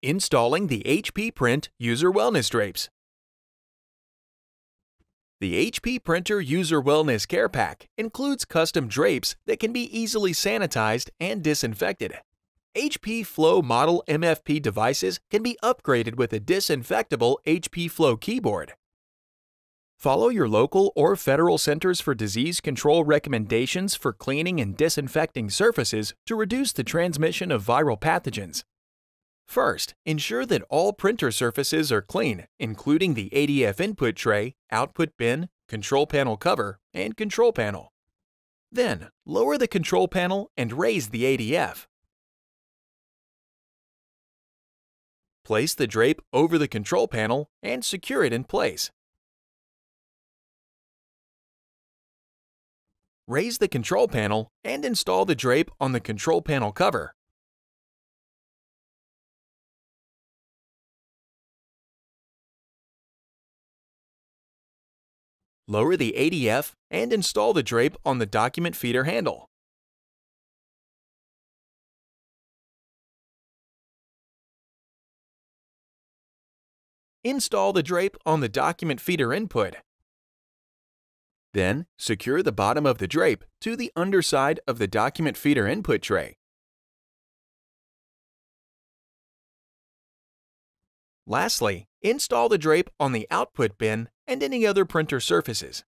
Installing the HP Print User Wellness Drapes. The HP Printer User Wellness Care Pack includes custom drapes that can be easily sanitized and disinfected. HP Flow model MFP devices can be upgraded with a disinfectable HP Flow keyboard. Follow your local or federal Centers for Disease Control recommendations for cleaning and disinfecting surfaces to reduce the transmission of viral pathogens. First, ensure that all printer surfaces are clean, including the ADF input tray, output bin, control panel cover, and control panel. Then, lower the control panel and raise the ADF. Place the drape over the control panel and secure it in place. Raise the control panel and install the drape on the control panel cover. Lower the ADF and install the drape on the document feeder handle. Install the drape on the document feeder input. Then, secure the bottom of the drape to the underside of the document feeder input tray. Lastly, install the drape on the output bin and any other printer surfaces.